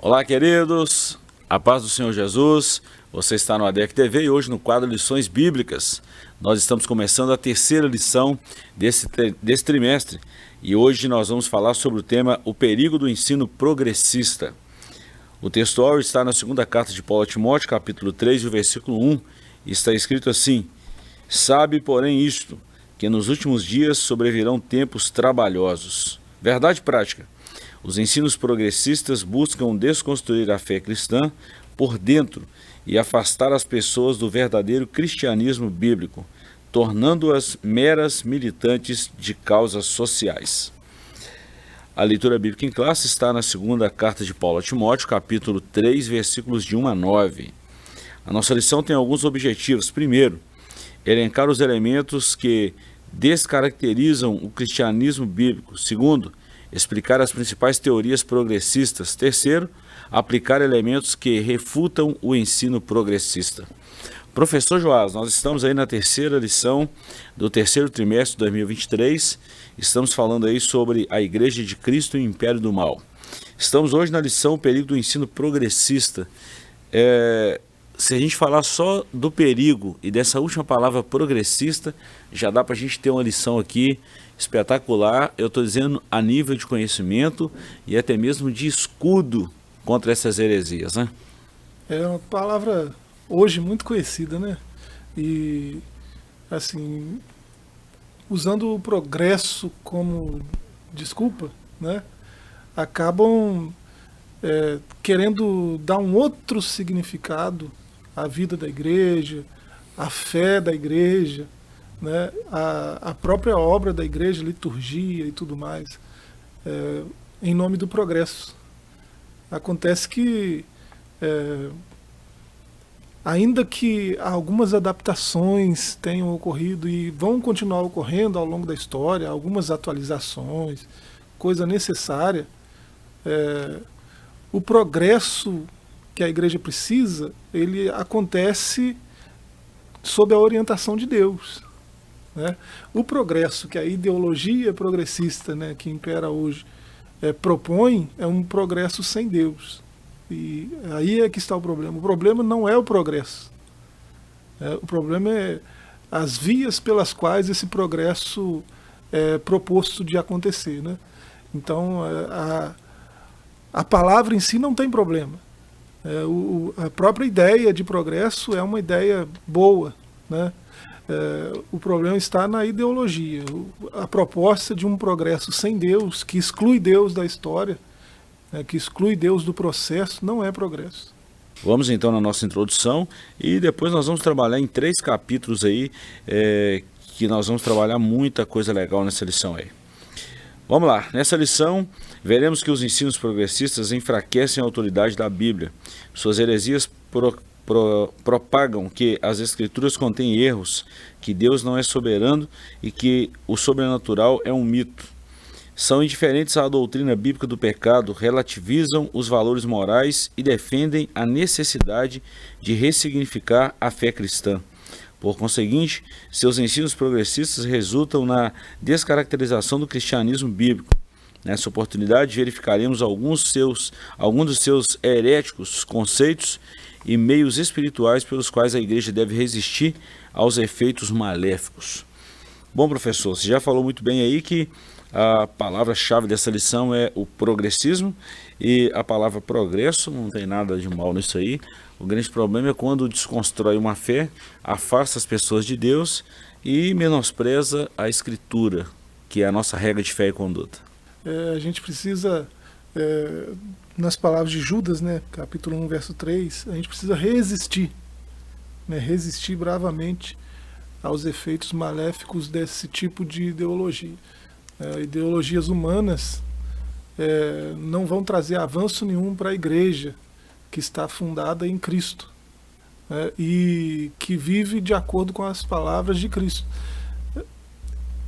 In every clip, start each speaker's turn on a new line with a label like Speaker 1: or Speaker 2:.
Speaker 1: Olá, queridos, a paz do Senhor Jesus. Você está no ADEC TV e hoje no quadro Lições Bíblicas. Nós estamos começando a terceira lição desse trimestre e hoje nós vamos falar sobre o tema O Perigo do Ensino Progressista. O textual está na segunda carta de Paulo a Timóteo, capítulo 3, versículo 1, e está escrito assim: Sabe, porém, isto, que nos últimos dias sobrevirão tempos trabalhosos. Verdade prática. Os ensinos progressistas buscam desconstruir a fé cristã por dentro e afastar as pessoas do verdadeiro cristianismo bíblico, tornando-as meras militantes de causas sociais. A leitura bíblica em classe está na segunda carta de Paulo a Timóteo, capítulo 3, versículos de 1 a 9. A nossa lição tem alguns objetivos. Primeiro, elencar os elementos que descaracterizam o cristianismo bíblico. Segundo, explicar as principais teorias progressistas. Terceiro, aplicar elementos que refutam o ensino progressista. Professor Joás, nós estamos aí na terceira lição do terceiro trimestre de 2023. Estamos falando aí sobre a Igreja de Cristo e o Império do Mal. Estamos hoje na lição O Perigo do Ensino Progressista. Se a gente falar só do perigo e dessa última palavra progressista, já dá para a gente ter uma lição aqui espetacular. Eu estou dizendo a nível de conhecimento e até mesmo de escudo contra essas heresias, né?
Speaker 2: É uma palavra hoje muito conhecida, né? E, assim, usando o progresso como desculpa, né? Acabam querendo dar um outro significado à vida da igreja, à fé da igreja, né? A própria obra da igreja, liturgia e tudo mais, em nome do progresso. Acontece que, ainda que algumas adaptações tenham ocorrido e vão continuar ocorrendo ao longo da história, algumas atualizações, coisa necessária, o progresso que a igreja precisa, ele acontece sob a orientação de Deus, né? O progresso que a ideologia progressista, né, que impera hoje, propõe é um progresso sem Deus. E aí é que está o problema. O problema não é o progresso. O problema é as vias pelas quais esse progresso é proposto de acontecer, né? Então, a palavra em si não tem problema. A própria ideia de progresso é uma ideia boa, né? O problema está na ideologia. A proposta de um progresso sem Deus, que exclui Deus da história, que exclui Deus do processo, não é progresso.
Speaker 1: Vamos então na nossa introdução e depois nós vamos trabalhar em 3 capítulos aí, que nós vamos trabalhar muita coisa legal nessa lição aí. Vamos lá, nessa lição veremos que os ensinos progressistas enfraquecem a autoridade da Bíblia. Suas heresias propagam que as Escrituras contêm erros, que Deus não é soberano e que o sobrenatural é um mito. São indiferentes à doutrina bíblica do pecado, relativizam os valores morais e defendem a necessidade de ressignificar a fé cristã. Por conseguinte, seus ensinos progressistas resultam na descaracterização do cristianismo bíblico. Nessa oportunidade, verificaremos alguns dos seus heréticos conceitos e meios espirituais pelos quais a igreja deve resistir aos efeitos maléficos. Bom, professor, você já falou muito bem aí que a palavra-chave dessa lição é o progressismo e a palavra progresso, não tem nada de mal nisso aí. O grande problema é quando desconstrói uma fé, afasta as pessoas de Deus e menospreza a Escritura, que é a nossa regra de fé e conduta.
Speaker 2: A gente precisa, nas palavras de Judas, né, capítulo 1, verso 3, a gente precisa resistir, né, resistir bravamente aos efeitos maléficos desse tipo de ideologia. Ideologias humanas não vão trazer avanço nenhum para a igreja que está fundada em Cristo, e que vive de acordo com as palavras de Cristo.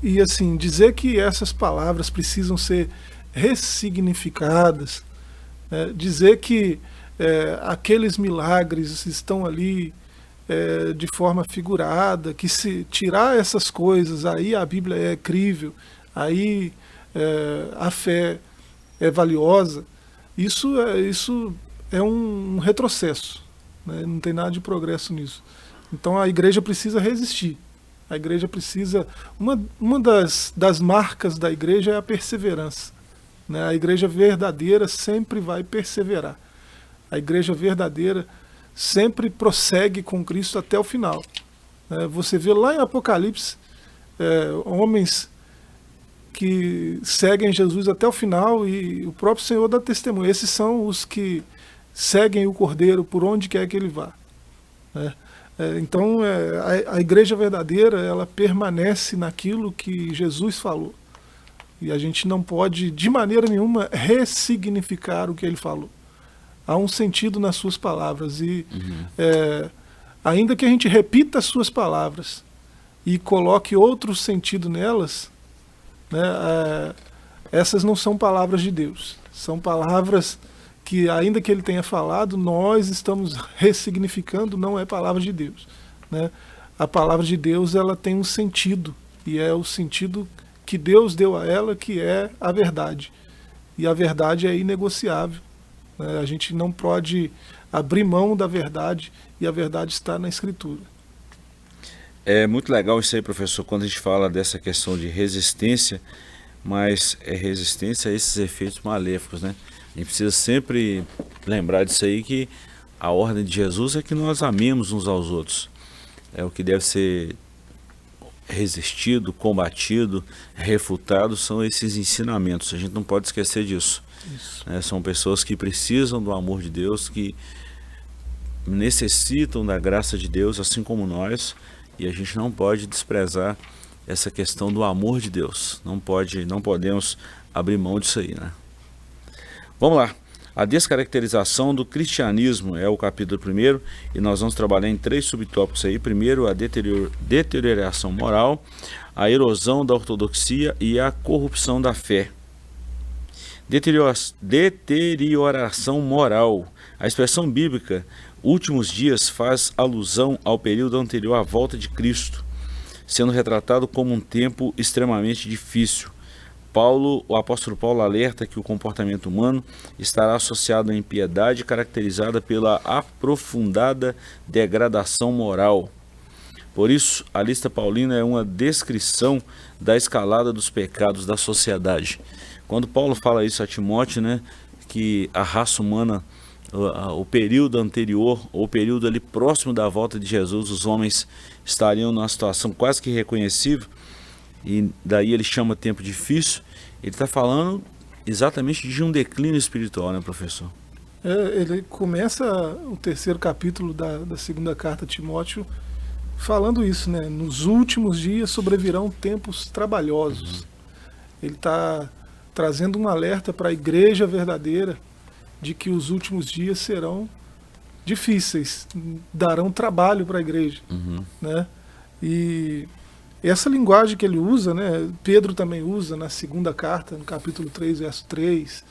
Speaker 2: E assim, dizer que essas palavras precisam ser ressignificadas, dizer que aqueles milagres estão ali de forma figurada, que se tirar essas coisas, aí a Bíblia é crível, aí a fé é valiosa, Isso é um retrocesso, né? Não tem nada de progresso nisso. Então a igreja precisa resistir. A igreja precisa. Uma das marcas da igreja é a perseverança, né? A igreja verdadeira sempre vai perseverar. A igreja verdadeira sempre prossegue com Cristo até o final. Você vê lá em Apocalipse homens que seguem Jesus até o final, e o próprio Senhor dá testemunho. Esses são os que seguem o Cordeiro por onde quer que ele vá, né? Então a igreja verdadeira, ela permanece naquilo que Jesus falou, e a gente não pode de maneira nenhuma ressignificar o que ele falou. Há um sentido nas suas palavras, e ainda que a gente repita as suas palavras e coloque outro sentido nelas, né, essas não são palavras de Deus. São palavras que, ainda que ele tenha falado, nós estamos ressignificando, não é palavra de Deus, né? A palavra de Deus, ela tem um sentido, e é o sentido que Deus deu a ela, que é a verdade. E a verdade é inegociável, né? A gente não pode abrir mão da verdade, e a verdade está na Escritura.
Speaker 1: É muito legal isso aí, professor, quando a gente fala dessa questão de resistência, mas é resistência a esses efeitos maléficos, né? A gente precisa sempre lembrar disso aí, que a ordem de Jesus é que nós amemos uns aos outros. É o que deve ser resistido, combatido, refutado, são esses ensinamentos. A gente não pode esquecer disso. São pessoas que precisam do amor de Deus, que necessitam da graça de Deus, assim como nós, e a gente não pode desprezar essa questão do amor de Deus. Não podemos abrir mão disso aí, né? Vamos lá. A descaracterização do cristianismo é o capítulo 1, e nós vamos trabalhar em 3 subtópicos aí. Primeiro, a deterioração moral, a erosão da ortodoxia e a corrupção da fé. Deterioração moral. A expressão bíblica últimos dias faz alusão ao período anterior à volta de Cristo, sendo retratado como um tempo extremamente difícil. O apóstolo Paulo alerta que o comportamento humano estará associado à impiedade caracterizada pela aprofundada degradação moral. Por isso, a lista paulina é uma descrição da escalada dos pecados da sociedade. Quando Paulo fala isso a Timóteo, né, que a raça humana, o período anterior, ou o período ali próximo da volta de Jesus, os homens estariam numa situação quase que irreconhecível, e daí ele chama tempo difícil. Ele está falando exatamente de um declínio espiritual, né, professor?
Speaker 2: Ele começa o 3º capítulo da 2ª carta a Timóteo falando isso, né? Nos últimos dias sobrevirão tempos trabalhosos. Ele está trazendo um alerta para a igreja verdadeira de que os últimos dias serão difíceis, darão trabalho para a igreja, né? E essa linguagem que ele usa, né, Pedro também usa na 2ª carta, no capítulo 3, verso 3.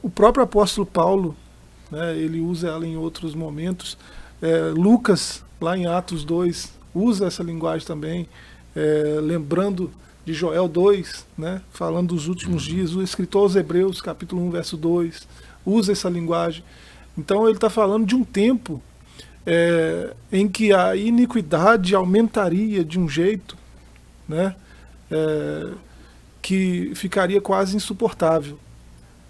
Speaker 2: O próprio apóstolo Paulo, né, ele usa ela em outros momentos. Lucas, lá em Atos 2, usa essa linguagem também, lembrando de Joel 2, né, falando dos últimos dias. O escritor aos Hebreus, capítulo 1, verso 2, usa essa linguagem. Então ele está falando de um tempo em que a iniquidade aumentaria de um jeito, né, que ficaria quase insuportável.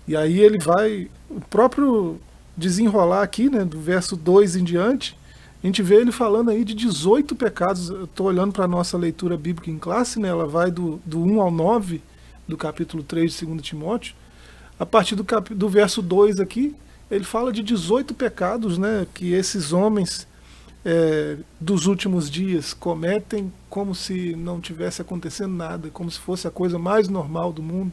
Speaker 2: E aí ele vai, o próprio desenrolar aqui, né, do verso 2 em diante, a gente vê ele falando aí de 18 pecados. Eu estou olhando para a nossa leitura bíblica em classe, né, ela vai do 1 ao 9, do capítulo 3 de 2 Timóteo. A partir do verso 2 aqui, ele fala de 18 pecados, né, que esses homens dos últimos dias cometem como se não tivesse acontecendo nada, como se fosse a coisa mais normal do mundo.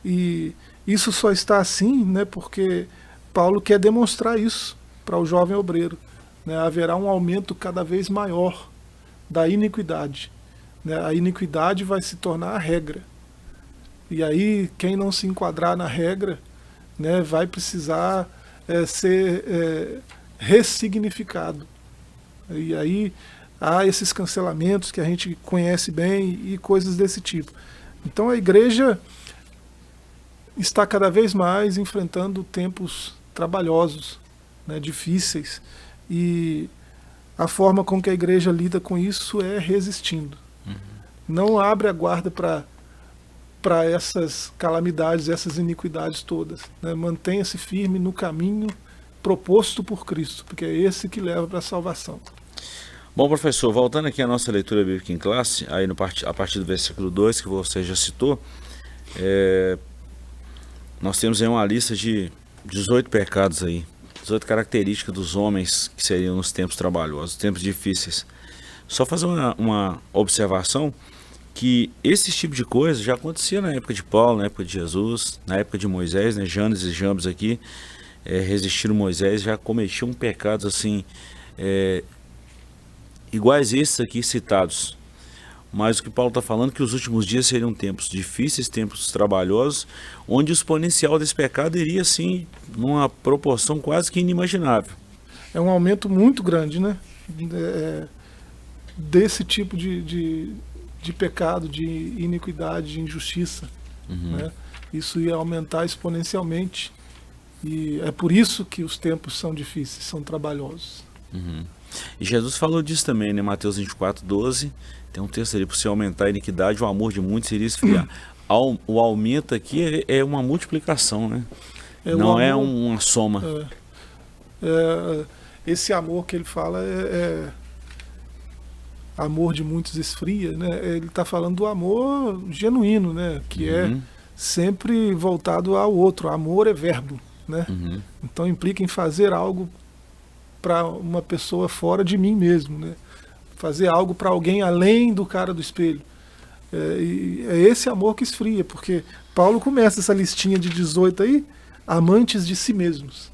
Speaker 2: E isso só está assim, né, porque Paulo quer demonstrar isso para o jovem obreiro, né? Haverá um aumento cada vez maior da iniquidade, né? A iniquidade vai se tornar a regra. E aí quem não se enquadrar na regra, né, vai precisar ser ressignificado. E aí há esses cancelamentos que a gente conhece bem e coisas desse tipo. Então a igreja está cada vez mais enfrentando tempos trabalhosos, né, difíceis, e a forma com que a igreja lida com isso é resistindo. Não abre a guarda para essas calamidades, essas iniquidades todas, né? Mantenha-se firme no caminho proposto por Cristo, porque é esse que leva para a salvação.
Speaker 1: Bom, professor, voltando aqui à nossa leitura bíblica em classe, aí a partir do versículo 2, que você já citou, nós temos aí uma lista de 18 pecados aí, 18 características dos homens que seriam nos tempos trabalhosos, tempos difíceis. Só fazer uma observação que esse tipo de coisa já acontecia na época de Paulo, na época de Jesus, na época de Moisés, né? Janes e Jambres aqui resistiram Moisés, já cometiam pecados assim, iguais a esses aqui citados. Mas o que Paulo está falando é que os últimos dias seriam tempos difíceis, tempos trabalhosos, onde o exponencial desse pecado iria assim, numa proporção quase que inimaginável.
Speaker 2: É um aumento muito grande, né? Desse tipo de pecado, de iniquidade, de injustiça. Né? Isso ia aumentar exponencialmente. E é por isso que os tempos são difíceis, são trabalhosos.
Speaker 1: E Jesus falou disso também, né? Mateus 24:12, tem um texto ali: por se aumentar a iniquidade, o amor de muitos iria esfriar. O aumento aqui é uma multiplicação, né? Não é uma soma.
Speaker 2: Esse amor que ele fala amor de muitos esfria, né? Ele está falando do amor genuíno, né? Que é sempre voltado ao outro. Amor é verbo, né? Então implica em fazer algo para uma pessoa fora de mim mesmo, né? Fazer algo para alguém além do cara do espelho. E é esse amor que esfria, porque Paulo começa essa listinha de 18 aí, amantes de si mesmos.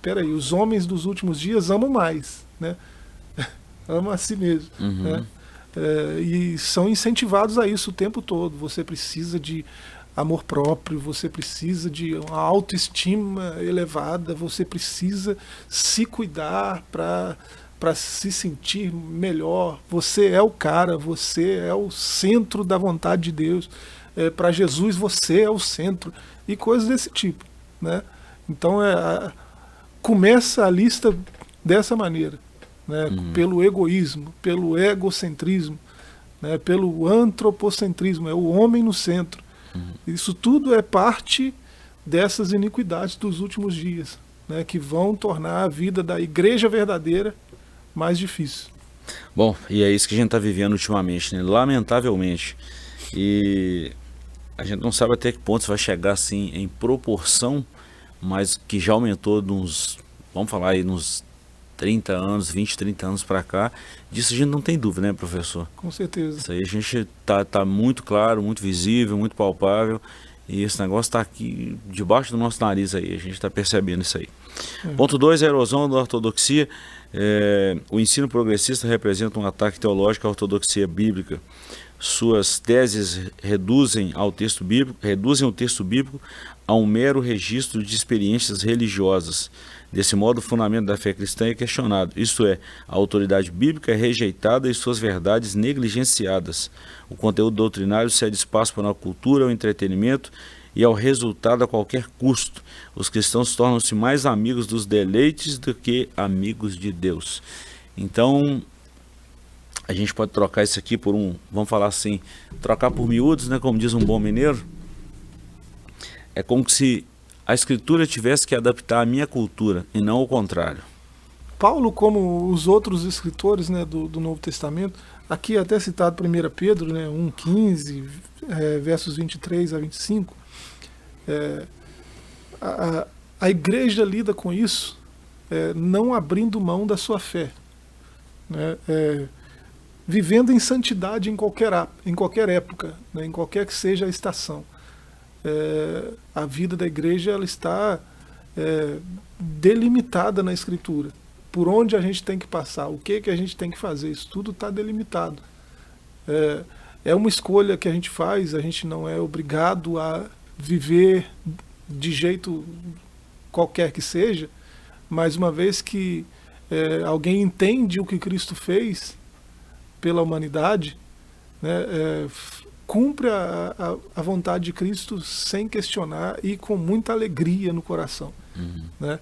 Speaker 2: Peraí, os homens dos últimos dias amam mais, né? Amam a si mesmo. Né? E são incentivados a isso o tempo todo. Você precisa de amor próprio, você precisa de uma autoestima elevada, você precisa se cuidar para se sentir melhor. Você é o cara, você é o centro da vontade de Deus. Para Jesus você é o centro. E coisas desse tipo. Né? Então começa a lista dessa maneira. Né? Pelo egoísmo, pelo egocentrismo, né? Pelo antropocentrismo, é o homem no centro. Isso tudo é parte dessas iniquidades dos últimos dias, né? Que vão tornar a vida da igreja verdadeira mais difícil.
Speaker 1: Bom, e é isso que a gente está vivendo ultimamente, né? Lamentavelmente. E a gente não sabe até que ponto vai chegar assim em proporção, mas que já aumentou nos, vamos falar aí, nos 30 anos, 20, 30 anos para cá. Disso a gente não tem dúvida, né, professor?
Speaker 2: Com certeza.
Speaker 1: Isso aí a gente tá muito claro, muito visível, muito palpável, e esse negócio está aqui debaixo do nosso nariz aí, a gente está percebendo isso aí. Ponto 2, a erosão da ortodoxia. O ensino progressista representa um ataque teológico à ortodoxia bíblica. Suas teses reduzem o texto bíblico a um mero registro de experiências religiosas. Desse modo, o fundamento da fé cristã é questionado, isto é, a autoridade bíblica é rejeitada e suas verdades negligenciadas. O conteúdo doutrinário cede espaço para a cultura, ao entretenimento e ao resultado a qualquer custo. Os cristãos tornam-se mais amigos dos deleites do que amigos de Deus. Então, a gente pode trocar isso aqui por vamos falar assim, trocar por miúdos, né, como diz um bom mineiro. É como se a Escritura tivesse que adaptar a minha cultura e não o contrário.
Speaker 2: Paulo, como os outros escritores, né, do Novo Testamento, aqui até citado 1 Pedro, né, 1,15, versos 23 a 25, a igreja lida com isso não abrindo mão da sua fé, né, vivendo em santidade em qualquer época, né, em qualquer que seja a estação. A vida da igreja ela está delimitada na Escritura. Por onde a gente tem que passar, o que a gente tem que fazer, isso tudo está delimitado. É uma escolha que a gente faz, a gente não é obrigado a viver de jeito qualquer que seja, mas uma vez que alguém entende o que Cristo fez pela humanidade, né, cumpre a vontade de Cristo sem questionar e com muita alegria no coração. Né?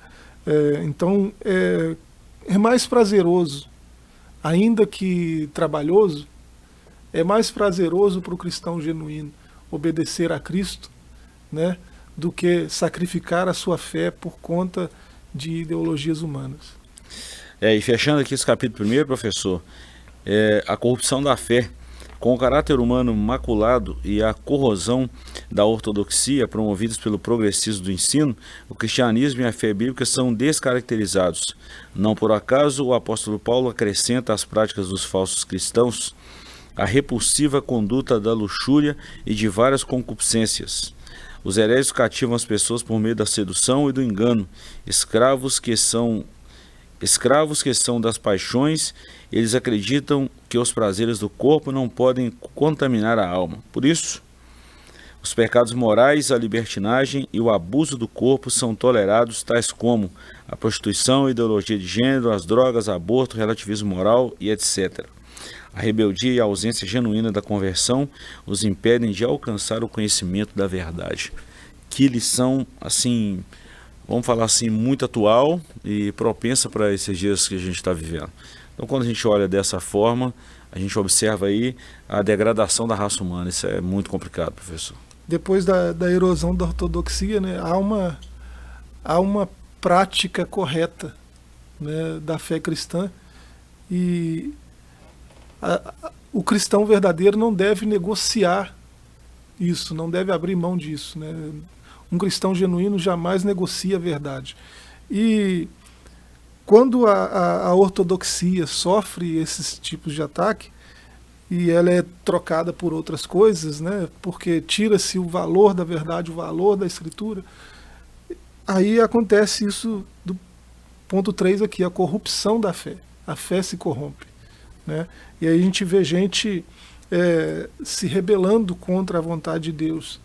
Speaker 2: Então, é mais prazeroso, ainda que trabalhoso, é mais prazeroso para o cristão genuíno obedecer a Cristo, né, do que sacrificar a sua fé por conta de ideologias humanas.
Speaker 1: E fechando aqui esse capítulo primeiro, professor, a corrupção da fé, com o caráter humano maculado e a corrosão da ortodoxia promovidos pelo progressismo do ensino, o cristianismo e a fé bíblica são descaracterizados. Não por acaso o apóstolo Paulo acrescenta às práticas dos falsos cristãos a repulsiva conduta da luxúria e de várias concupiscências. Os heréticos cativam as pessoas por meio da sedução e do engano, escravos que são das paixões. Eles acreditam que os prazeres do corpo não podem contaminar a alma. Por isso, os pecados morais, a libertinagem e o abuso do corpo são tolerados, tais como a prostituição, a ideologia de gênero, as drogas, aborto, relativismo moral e etc. A rebeldia e a ausência genuína da conversão os impedem de alcançar o conhecimento da verdade. Que lição, assim, vamos falar assim, muito atual e propensa para esses dias que a gente está vivendo. Então, quando a gente olha dessa forma, a gente observa aí a degradação da raça humana. Isso é muito complicado, professor.
Speaker 2: Depois da erosão da ortodoxia, né, há uma prática correta, né, da fé cristã, e o cristão verdadeiro não deve negociar isso, não deve abrir mão disso, né? Um cristão genuíno jamais negocia a verdade. E quando a ortodoxia sofre esses tipos de ataque, e ela é trocada por outras coisas, né? Porque tira-se o valor da verdade, o valor da escritura, aí acontece isso do ponto 3 aqui, a corrupção da fé. A fé se corrompe, né? E aí a gente vê gente se rebelando contra a vontade de Deus,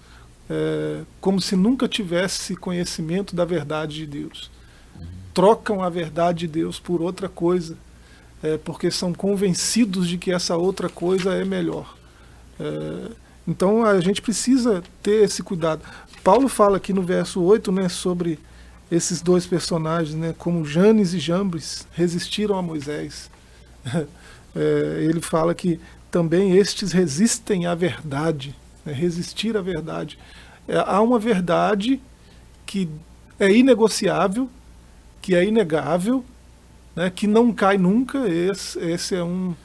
Speaker 2: como se nunca tivesse conhecimento da verdade de Deus. Trocam a verdade de Deus por outra coisa, porque são convencidos de que essa outra coisa é melhor. Então a gente precisa ter esse cuidado. Paulo fala aqui no verso 8, né, sobre esses dois personagens, né, como Janes e Jambres resistiram a Moisés. Ele fala que também estes resistem à verdade, né, resistir à verdade. Há uma verdade que é inegociável, que é inegável, né, que não cai nunca. Esse é um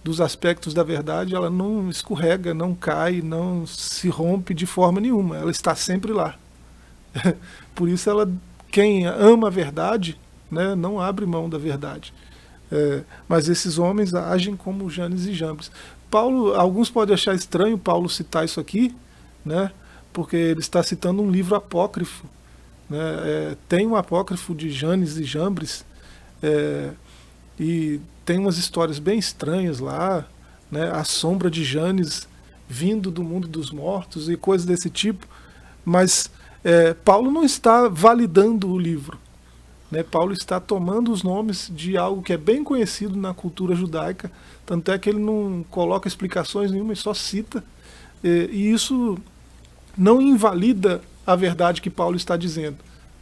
Speaker 2: dos aspectos da verdade. Ela não escorrega, não cai, não se rompe de forma nenhuma. Ela está sempre lá. Por isso quem ama a verdade, né, não abre mão da verdade. Mas esses homens agem como Janes e Jambres. Alguns podem achar estranho Paulo citar isso aqui, né, porque ele está citando um livro apócrifo, né? Tem um apócrifo de Janes e Jambres, e tem umas histórias bem estranhas lá, né? A sombra de Janes vindo do mundo dos mortos e coisas desse tipo. Mas Paulo não está validando o livro, né? Paulo está tomando os nomes de algo que é bem conhecido na cultura judaica, tanto é que ele não coloca explicações nenhuma, ele só cita, e isso não invalida a verdade que Paulo está dizendo,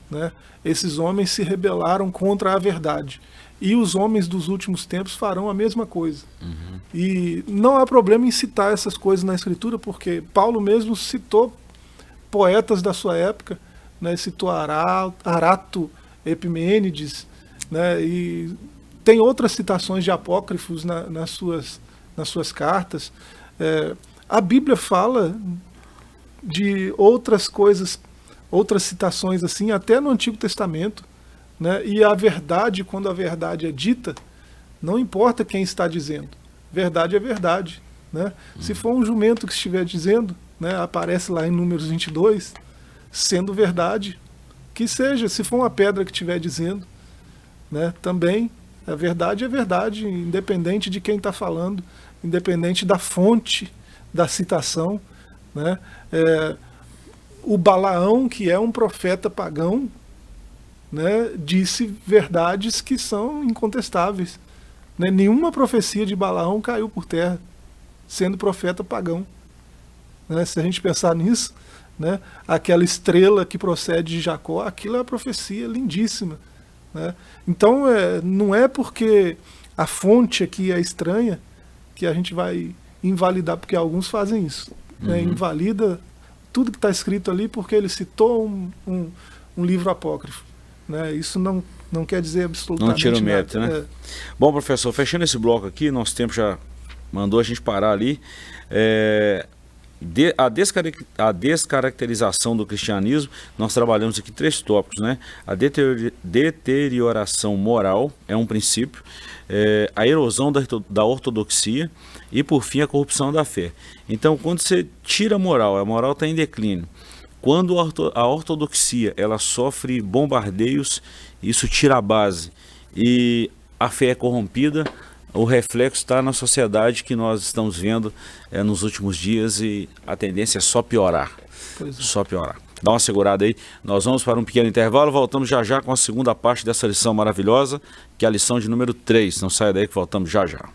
Speaker 2: né? Esses homens se rebelaram contra a verdade, e os homens dos últimos tempos farão a mesma coisa. E não há problema em citar essas coisas na Escritura, porque Paulo mesmo citou poetas da sua época, né? Citou Arato, Epimênides, né? E tem outras citações de apócrifos nas suas cartas. A Bíblia fala de outras coisas, outras citações assim, até no Antigo Testamento, né? E a verdade, quando a verdade é dita, não importa quem está dizendo, verdade é verdade, né? Se for um jumento que estiver dizendo, né, aparece lá em Números 22, sendo verdade, que seja. Se for uma pedra que estiver dizendo, né, também a verdade é verdade, independente de quem está falando, independente da fonte da citação, né? O Balaão, que é um profeta pagão, né, disse verdades que são incontestáveis, né? Nenhuma profecia de Balaão caiu por terra, sendo profeta pagão. né? Se a gente pensar nisso, né? Aquela estrela que procede de Jacó, aquilo é uma profecia lindíssima, né? Então, não é porque a fonte aqui é estranha que a gente vai invalidar, porque alguns fazem isso, né? Invalida tudo que está escrito ali porque ele citou um livro apócrifo, né? Isso não quer dizer absolutamente
Speaker 1: nada. Não tira o mérito,
Speaker 2: nada,
Speaker 1: né? Bom, professor, fechando esse bloco aqui, nosso tempo já mandou a gente parar ali. A descaracterização do cristianismo, nós trabalhamos aqui 3 tópicos, né? A deterioração moral é um princípio, a erosão da ortodoxia e, por fim, a corrupção da fé. Então, quando você tira a moral está em declínio. Quando a ortodoxia ela sofre bombardeios, isso tira a base e a fé é corrompida, o reflexo está na sociedade que nós estamos vendo nos últimos dias e a tendência é só piorar. Só piorar. Dá uma segurada aí, nós vamos para um pequeno intervalo, voltamos já já com a segunda parte dessa lição maravilhosa, que é a lição de número 3. Não saia daí que voltamos já já.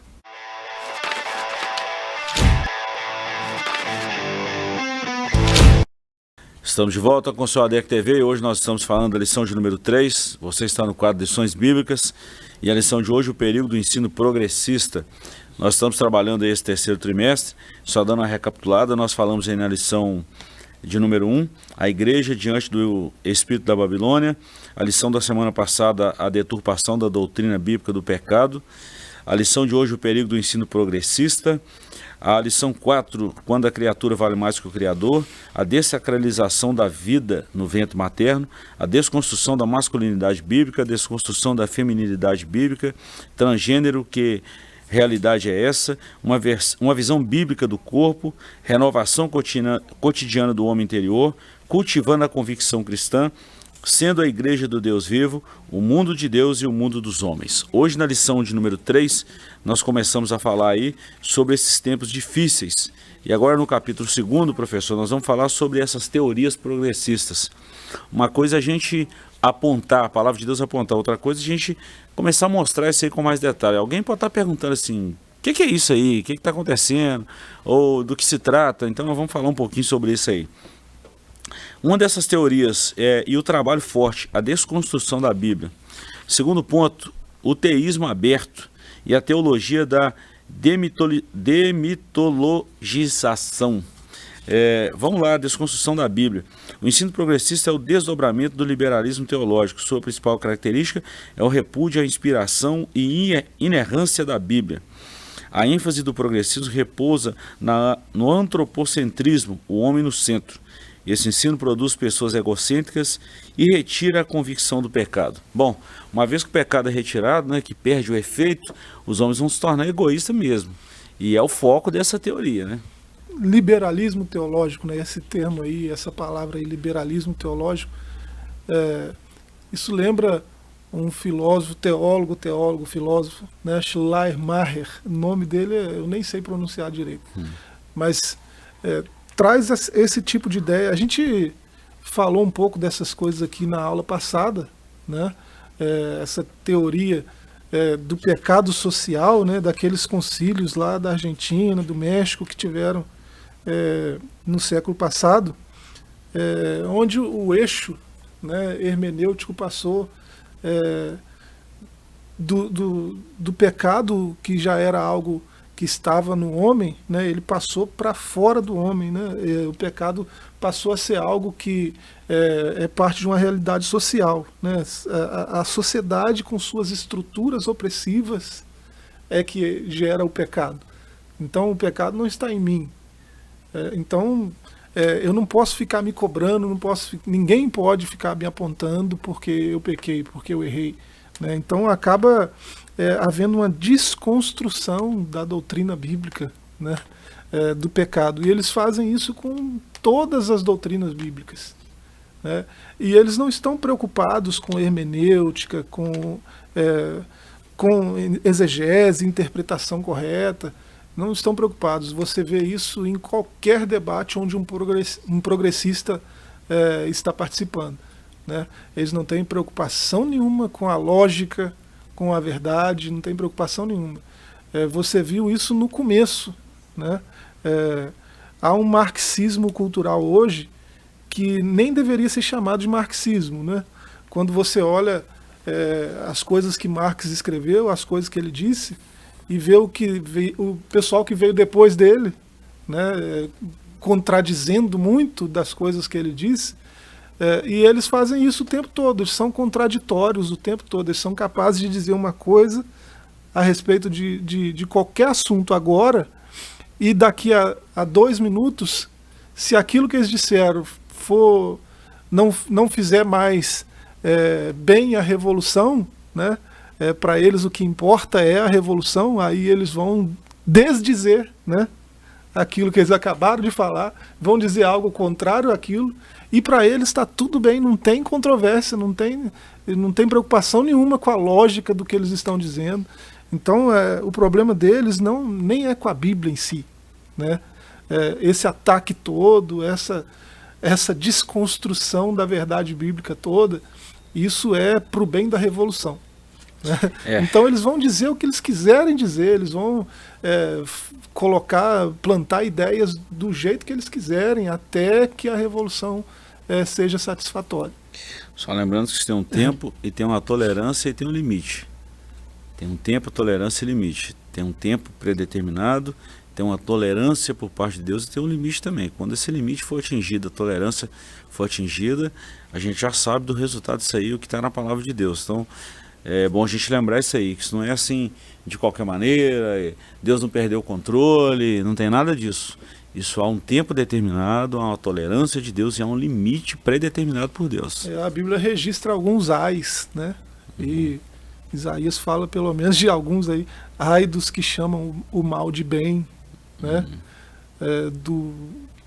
Speaker 1: Estamos de volta com o seu ADEC TV e hoje nós estamos falando da lição de número 3. Você está no quadro de lições bíblicas e a lição de hoje, o período do ensino progressista. Nós estamos trabalhando aí esse terceiro trimestre, só dando uma recapitulada, nós falamos aí na lição de número 1, a igreja diante do espírito da Babilônia, a lição da semana passada, a deturpação da doutrina bíblica do pecado, a lição de hoje, o período do ensino progressista, a lição 4, quando a criatura vale mais que o Criador, a desacralização da vida no ventre materno, a desconstrução da masculinidade bíblica, a desconstrução da feminilidade bíblica, transgênero, que realidade é essa, uma visão bíblica do corpo, renovação cotidiana do homem interior, cultivando a convicção cristã, sendo a igreja do Deus vivo, o mundo de Deus e o mundo dos homens. Hoje, na lição de número 3, nós começamos a falar aí sobre esses tempos difíceis. E agora no capítulo 2, professor, nós vamos falar sobre essas teorias progressistas. Uma coisa é a gente apontar, a palavra de Deus apontar, outra coisa é a gente começar a mostrar isso aí com mais detalhe. Alguém pode estar perguntando assim, o que é isso aí? O que está acontecendo? Ou do que se trata? Então nós vamos falar um pouquinho sobre isso aí. Uma dessas teorias e o trabalho forte, a desconstrução da Bíblia. Segundo ponto, o teísmo aberto e a teologia da demitologização. Vamos lá, a desconstrução da Bíblia. O ensino progressista é o desdobramento do liberalismo teológico. Sua principal característica é o repúdio à inspiração e inerrância da Bíblia. A ênfase do progressismo repousa no antropocentrismo, o homem no centro. Esse ensino produz pessoas egocêntricas e retira a convicção do pecado. Bom, uma vez que o pecado é retirado, né, que perde o efeito, os homens vão se tornar egoístas mesmo. E é o foco dessa teoria, né?
Speaker 2: Liberalismo teológico, né? Esse termo aí, essa palavra aí, liberalismo teológico, isso lembra um filósofo, filósofo, né, Schleiermacher. O nome dele eu nem sei pronunciar direito. Mas traz esse tipo de ideia. A gente falou um pouco dessas coisas aqui na aula passada, né? Essa teoria do pecado social, né? Daqueles concílios lá da Argentina, do México, que tiveram no século passado, onde o eixo, né, hermenêutico passou do pecado, que já era algo que estava no homem, né, ele passou para fora do homem, né? O pecado passou a ser algo que é parte de uma realidade social, né? A sociedade, com suas estruturas opressivas, é que gera o pecado. Então o pecado não está em mim. Então eu não posso ficar me cobrando, ninguém pode ficar me apontando porque eu pequei, porque eu errei, né? Então acaba havendo uma desconstrução da doutrina bíblica, né, do pecado. E eles fazem isso com todas as doutrinas bíblicas, né? E eles não estão preocupados com hermenêutica, com exegese, interpretação correta. Não estão preocupados. Você vê isso em qualquer debate onde um progressista está participando, né? Eles não têm preocupação nenhuma com a lógica, com a verdade, não tem preocupação nenhuma. Você viu isso no começo, né? há um marxismo cultural hoje que nem deveria ser chamado de marxismo, né? Quando você olha as coisas que Marx escreveu, as coisas que ele disse, e vê o pessoal que veio depois dele, né, contradizendo muito das coisas que ele disse, e eles fazem isso o tempo todo, eles são contraditórios o tempo todo, eles são capazes de dizer uma coisa a respeito de qualquer assunto agora, e daqui a 2 minutos, se aquilo que eles disseram não fizer mais bem a revolução, né, para eles o que importa é a revolução, aí eles vão desdizer, né, aquilo que eles acabaram de falar, vão dizer algo contrário àquilo, e para eles está tudo bem, não tem controvérsia, não tem preocupação nenhuma com a lógica do que eles estão dizendo. Então o problema deles nem é com a Bíblia em si, né? Esse ataque todo, essa desconstrução da verdade bíblica toda, isso é para o bem da revolução. Então eles vão dizer o que eles quiserem dizer, eles vão plantar ideias do jeito que eles quiserem, até que a revolução seja satisfatória.
Speaker 1: Só lembrando que isso tem um tempo e tem uma tolerância e tem um limite. Tem um tempo, tolerância e limite. Tem um tempo predeterminado, tem uma tolerância por parte de Deus e tem um limite também. Quando esse limite for atingido, a tolerância for atingida, a gente já sabe do resultado disso aí, o que está na palavra de Deus. Então, é bom a gente lembrar isso aí, que isso não é assim de qualquer maneira, Deus não perdeu o controle, não tem nada disso. Isso há um tempo determinado, há uma tolerância de Deus e há um limite predeterminado por Deus.
Speaker 2: A Bíblia registra alguns ais, né? E Isaías fala pelo menos de alguns aí, ai dos que chamam o mal de bem, né?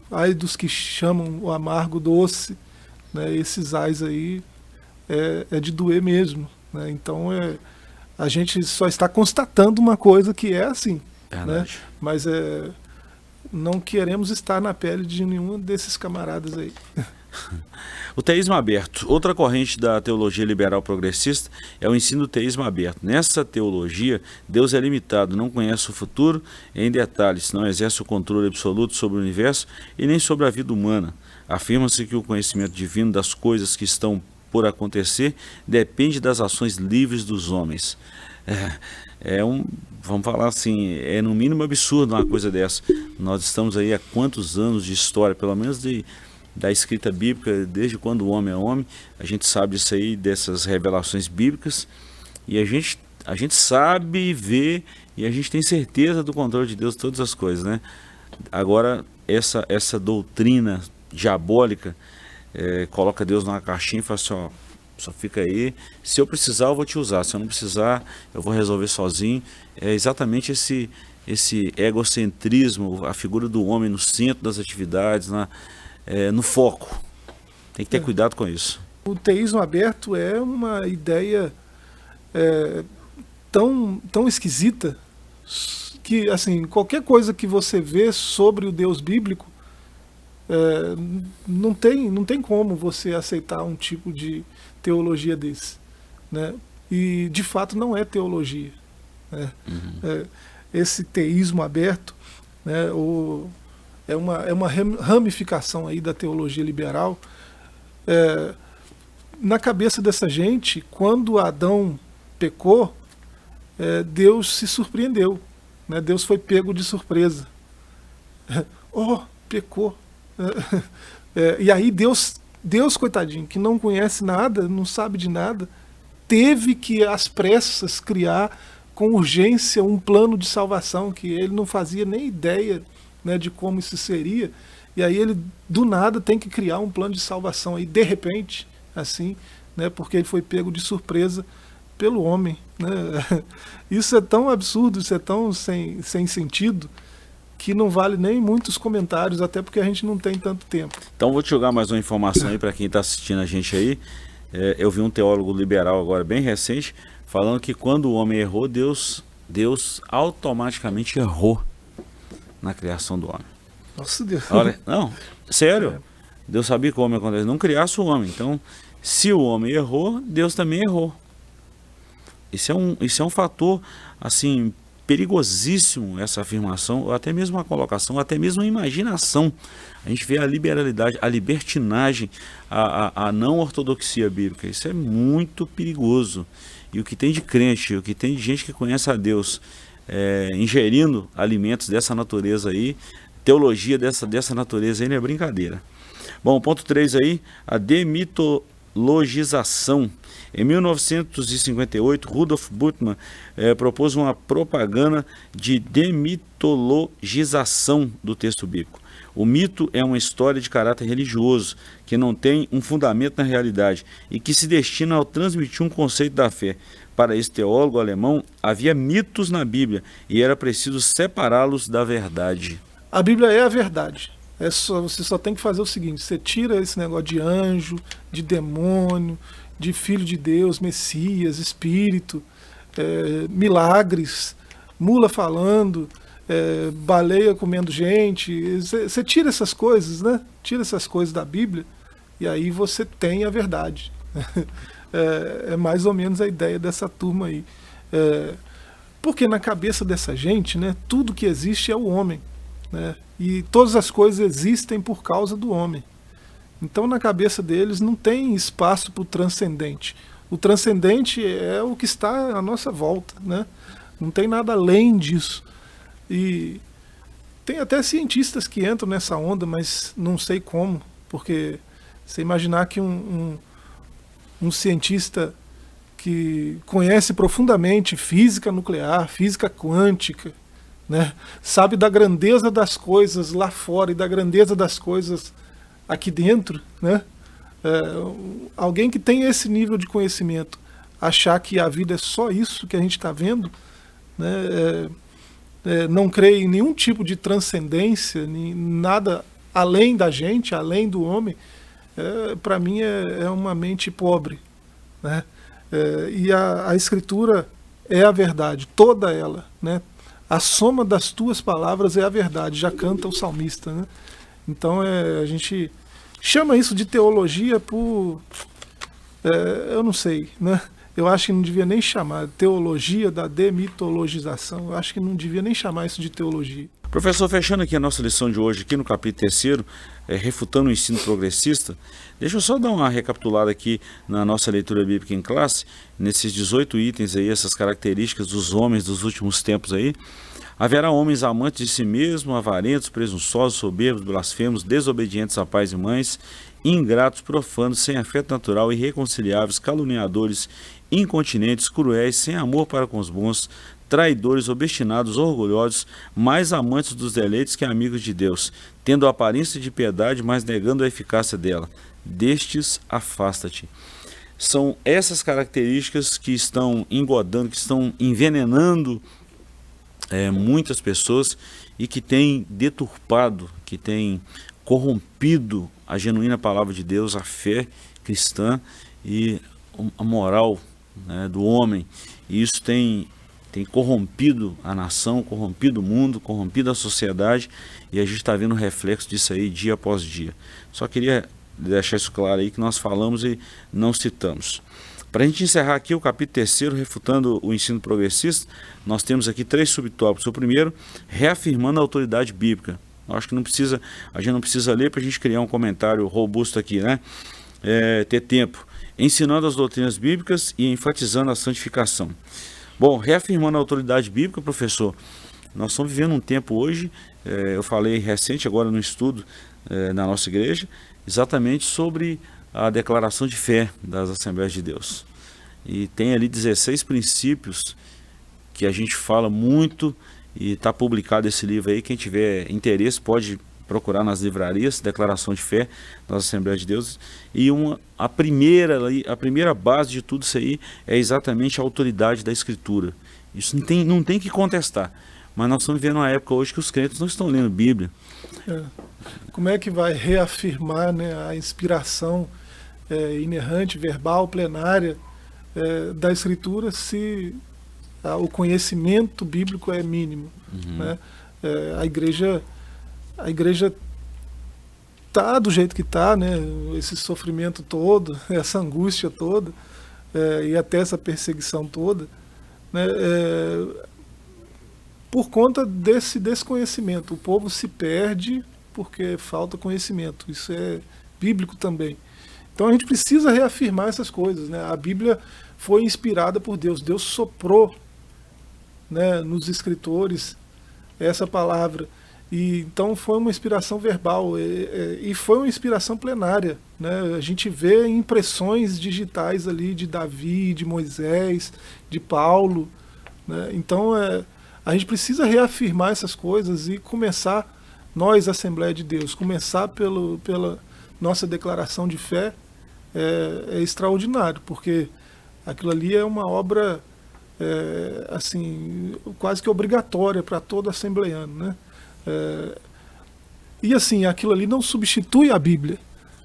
Speaker 2: Ai dos que chamam o amargo doce, né? Esses ais aí é de doer mesmo, né? Então a gente só está constatando uma coisa que é assim, né? Mas não queremos estar na pele de nenhum desses camaradas aí.
Speaker 1: O teísmo aberto. Outra corrente da teologia liberal progressista é o ensino do teísmo aberto. Nessa teologia, Deus é limitado, não conhece o futuro em detalhes, não exerce o controle absoluto sobre o universo e nem sobre a vida humana. Afirma-se que o conhecimento divino das coisas que estão por acontecer depende das ações livres dos homens. Vamos falar assim, é no mínimo absurdo uma coisa dessa. Nós estamos aí há quantos anos de história, pelo menos da escrita bíblica, desde quando o homem é homem, a gente sabe disso aí, dessas revelações bíblicas, e a gente sabe ver, e a gente tem certeza do controle de Deus, todas as coisas, né? Agora, essa doutrina diabólica coloca Deus numa caixinha e fala assim, ó, só fica aí, se eu precisar eu vou te usar, se eu não precisar eu vou resolver sozinho. É exatamente esse egocentrismo, a figura do homem no centro das atividades, no foco. Tem que ter cuidado com isso.
Speaker 2: O teísmo aberto é uma ideia tão esquisita que, assim, qualquer coisa que você vê sobre o Deus bíblico, não tem como você aceitar um tipo de teologia desse, né? E de fato não é teologia, né? Esse teísmo aberto, né, é uma ramificação aí da teologia liberal. Na cabeça dessa gente, quando Adão pecou, Deus se surpreendeu, né? Deus foi pego de surpresa. Pecou. E aí Deus, coitadinho, que não conhece nada, não sabe de nada, teve que às pressas criar com urgência um plano de salvação que ele não fazia nem ideia, né, de como isso seria. E aí ele do nada tem que criar um plano de salvação aí de repente, assim, né, porque ele foi pego de surpresa pelo homem, né? Isso é tão absurdo, isso é tão sem sentido, que não vale nem muitos comentários, até porque a gente não tem tanto tempo.
Speaker 1: Então vou te jogar mais uma informação aí para quem está assistindo a gente aí. Eu vi um teólogo liberal agora bem recente falando que quando o homem errou, Deus automaticamente errou na criação do homem.
Speaker 2: Nossa Deus.
Speaker 1: Olha, não, sério. Deus sabia que o homem acontece, não criasse o homem. Então, se o homem errou, Deus também errou. Isso é um fator assim perigosíssimo essa afirmação, ou até mesmo a colocação, ou até mesmo a imaginação. A gente vê a liberalidade, a libertinagem, a não ortodoxia bíblica. Isso é muito perigoso. E o que tem de crente, o que tem de gente que conhece a Deus, ingerindo alimentos dessa natureza aí, teologia dessa natureza aí, não é brincadeira. Bom, ponto 3 aí, a demitologização. Em 1958, Rudolf Bultmann propôs uma propaganda de demitologização do texto bíblico. O mito é uma história de caráter religioso, que não tem um fundamento na realidade e que se destina a transmitir um conceito da fé. Para esse teólogo alemão, havia mitos na Bíblia e era preciso separá-los da verdade.
Speaker 2: A Bíblia é a verdade. Você só tem que fazer o seguinte: você tira esse negócio de anjo, de demônio, de filho de Deus, Messias, Espírito, milagres, mula falando, baleia comendo gente. Você tira essas coisas, né? Tira essas coisas da Bíblia e aí você tem a verdade. É mais ou menos a ideia dessa turma aí. Porque na cabeça dessa gente, né, tudo que existe é o homem, né? E todas as coisas existem por causa do homem. Então, na cabeça deles não tem espaço para o transcendente. O transcendente é o que está à nossa volta, né? Não tem nada além disso. E tem até cientistas que entram nessa onda, mas não sei como, porque você imaginar que um cientista que conhece profundamente física nuclear, física quântica, né, sabe da grandeza das coisas lá fora e da grandeza das coisas aqui dentro, né? Alguém que tem esse nível de conhecimento, achar que a vida é só isso que a gente está vendo, né? Não crê em nenhum tipo de transcendência, nada além da gente, além do homem, para mim é uma mente pobre, né? E a Escritura é a verdade, toda ela, né? A soma das tuas palavras é a verdade, já canta o salmista, né? Então a gente chama isso de teologia por... eu não sei, né? Eu acho que não devia nem chamar teologia da demitologização, eu acho que não devia nem chamar isso de teologia.
Speaker 1: Professor, fechando aqui a nossa lição de hoje, aqui no capítulo 3, refutando o ensino progressista, deixa eu só dar uma recapitulada aqui na nossa leitura bíblica em classe, nesses 18 itens aí, essas características dos homens dos últimos tempos aí. Haverá homens amantes de si mesmos, avarentos, presunçosos, soberbos, blasfemos, desobedientes a pais e mães, ingratos, profanos, sem afeto natural, irreconciliáveis, caluniadores, incontinentes, cruéis, sem amor para com os bons, traidores, obstinados, orgulhosos, mais amantes dos deleites que amigos de Deus, tendo a aparência de piedade, mas negando a eficácia dela. Destes, afasta-te. São essas características que estão engodando, que estão envenenando muitas pessoas e que têm deturpado, que têm corrompido a genuína palavra de Deus, a fé cristã e a moral, né, do homem. E isso tem corrompido a nação, corrompido o mundo, corrompido a sociedade, e a gente está vendo o reflexo disso aí dia após dia. Só queria deixar isso claro aí, que nós falamos e não citamos. Para a gente encerrar aqui o capítulo 3, refutando o ensino progressista, nós temos aqui 3 subtópicos. O primeiro, reafirmando a autoridade bíblica. Eu acho que a gente não precisa ler para a gente criar um comentário robusto aqui, né? Ter tempo. Ensinando as doutrinas bíblicas e enfatizando a santificação. Bom, reafirmando a autoridade bíblica, professor, nós estamos vivendo um tempo hoje, eu falei recente agora no estudo na nossa igreja, exatamente sobre a declaração de fé das Assembleias de Deus. E tem ali 16 princípios que a gente fala muito, e está publicado esse livro aí. Quem tiver interesse pode procurar nas livrarias, Declaração de Fé das Assembleias de Deus. E a primeira base de tudo isso aí é exatamente a autoridade da Escritura. Isso não tem que contestar. Mas nós estamos vivendo uma época hoje que os crentes não estão lendo Bíblia.
Speaker 2: Como é que vai reafirmar, né, a inspiração inerrante, verbal, plenária da Escritura se o conhecimento bíblico é mínimo? Né? A igreja está do jeito que está, né? Esse sofrimento todo, essa angústia toda, e até essa perseguição toda, né? por conta desse desconhecimento. O povo se perde porque falta conhecimento. Isso é bíblico também. Então a gente precisa reafirmar essas coisas, né? A Bíblia foi inspirada por Deus. Deus soprou, né, nos escritores essa palavra. E então foi uma inspiração verbal e foi uma inspiração plenária, né? A gente vê impressões digitais ali de Davi, de Moisés, de Paulo, né? Então a gente precisa reafirmar essas coisas e começar, nós, Assembleia de Deus, começar pela nossa declaração de fé é extraordinário, porque aquilo ali é uma obra assim, quase que obrigatória para todo assembleiano, né? E assim, aquilo ali não substitui a Bíblia,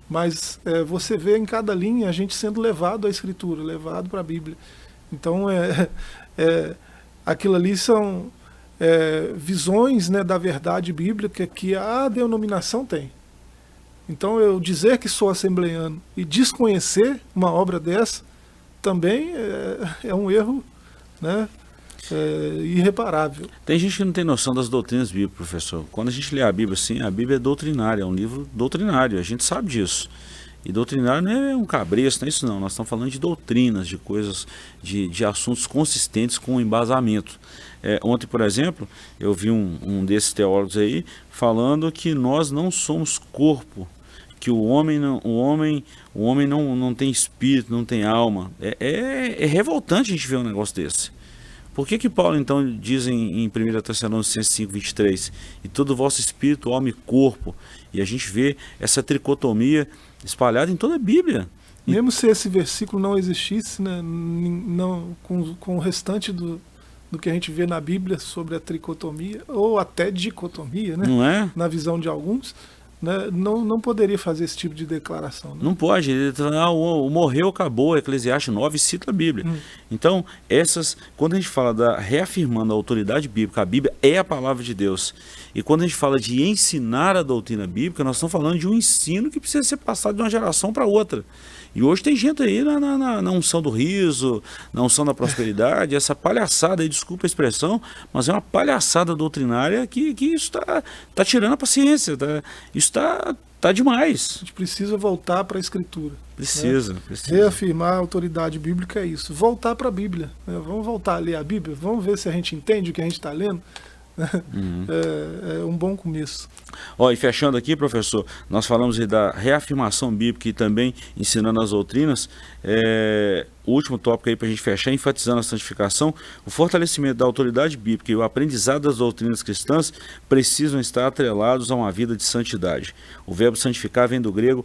Speaker 2: mas você vê em cada linha a gente sendo levado à Escritura, levado para a Bíblia. Então, aquilo ali são visões, né, da verdade bíblica que a denominação tem. Então, eu dizer que sou assembleiano e desconhecer uma obra dessa também é um erro, né, irreparável.
Speaker 1: Tem gente que não tem noção das doutrinas bíblicas, professor. Quando a gente lê a Bíblia, assim, a Bíblia é doutrinária, é um livro doutrinário, a gente sabe disso. E doutrinário não é um cabresto, não é isso não. Nós estamos falando de doutrinas, de coisas, de assuntos consistentes com embasamento. Ontem, por exemplo, eu vi um desses teólogos aí falando que nós não somos corpo, que o homem não tem espírito, não tem alma. É revoltante a gente ver um negócio desse. Por que Paulo então diz em 1 Tessalonicenses 5:23, e todo o vosso espírito, alma e corpo, e a gente vê essa tricotomia espalhada em toda a Bíblia.
Speaker 2: Mesmo se esse versículo não existisse, né, não, com o restante do que a gente vê na Bíblia sobre a tricotomia, ou até dicotomia, né,
Speaker 1: não é?
Speaker 2: Na visão de alguns, né, não poderia fazer esse tipo de declaração. Né?
Speaker 1: Não pode. O morreu, acabou. Eclesiastes 9 cita a Bíblia. Então, quando a gente fala reafirmando a autoridade bíblica, a Bíblia é a palavra de Deus. E quando a gente fala de ensinar a doutrina bíblica, nós estamos falando de um ensino que precisa ser passado de uma geração para outra. E hoje tem gente aí na unção do riso, na unção da prosperidade, essa palhaçada aí, desculpa a expressão, mas é uma palhaçada doutrinária que isso está tirando a paciência, isso está demais.
Speaker 2: A gente precisa voltar para a Escritura.
Speaker 1: Precisa.
Speaker 2: Reafirmar a autoridade bíblica é isso. Voltar para a Bíblia. Né? Vamos voltar a ler a Bíblia, vamos ver se a gente entende o que a gente está lendo. É um bom começo.
Speaker 1: E fechando aqui, professor, nós falamos da reafirmação bíblica e também ensinando as doutrinas. O último tópico aí para a gente fechar, enfatizando a santificação, o fortalecimento da autoridade bíblica e o aprendizado das doutrinas cristãs precisam estar atrelados a uma vida de santidade. O verbo santificar vem do grego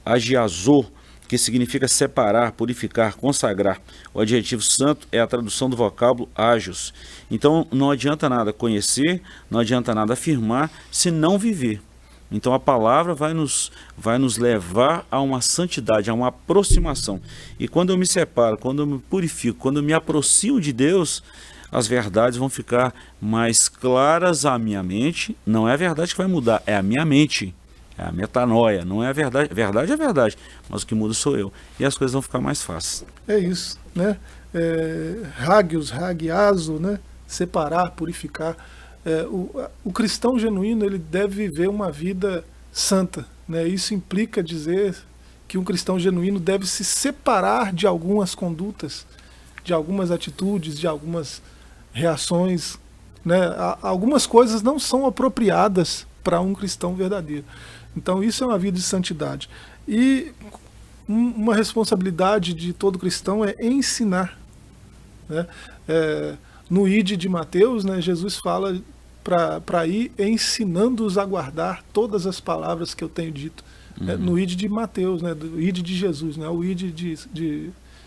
Speaker 1: agiazo, que significa separar, purificar, consagrar. O adjetivo santo é a tradução do vocábulo ágios. Então não adianta nada conhecer, não adianta nada afirmar, se não viver. Então a palavra vai nos levar a uma santidade, a uma aproximação. E quando eu me separo, quando eu me purifico, quando eu me aproximo de Deus, as verdades vão ficar mais claras à minha mente. Não é a verdade que vai mudar, é a minha mente. É a metanoia, não é a verdade. Verdade é verdade, mas o que muda sou eu. E as coisas vão ficar mais fáceis.
Speaker 2: É isso, né? Hagiazo, né? Separar, purificar. O cristão genuíno, ele deve viver uma vida santa, né? Isso implica dizer que um cristão genuíno deve se separar de algumas condutas, de algumas atitudes, de algumas reações, né? Algumas coisas não são apropriadas para um cristão verdadeiro. Então isso é uma vida de santidade. E uma responsabilidade de todo cristão é ensinar. Né? No Ide de Mateus, né, Jesus fala para ir ensinando-os a guardar todas as palavras que eu tenho dito. No Ide de Mateus, né, do Ide de Jesus, não é o Ide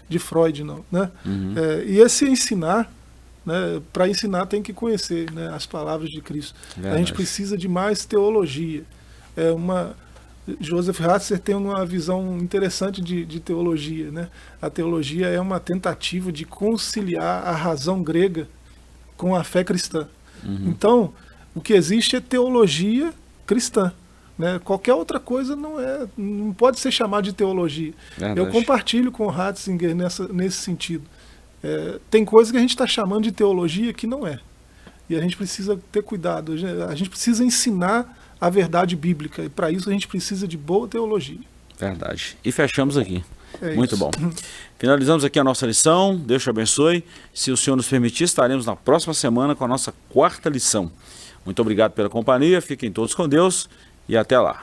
Speaker 2: de Freud, não. Né? E esse ensinar, né, para ensinar tem que conhecer, né, as palavras de Cristo. Verdade. A gente precisa de mais teologia. Joseph Ratzinger tem uma visão interessante de teologia. Né? A teologia é uma tentativa de conciliar a razão grega com a fé cristã. Então, o que existe é teologia cristã. Né? Qualquer outra coisa não pode ser chamada de teologia. Verdade. Eu compartilho com o Ratzinger nesse sentido. Tem coisa que a gente está chamando de teologia que não é. E a gente precisa ter cuidado, a gente precisa ensinar a verdade bíblica, e para isso a gente precisa de boa teologia.
Speaker 1: Verdade. E fechamos aqui. Muito
Speaker 2: Isso.
Speaker 1: bom. Finalizamos aqui a nossa lição. Deus te abençoe. Se o Senhor nos permitir, estaremos na próxima semana com a nossa 4ª lição. Muito obrigado pela companhia. Fiquem todos com Deus e até lá.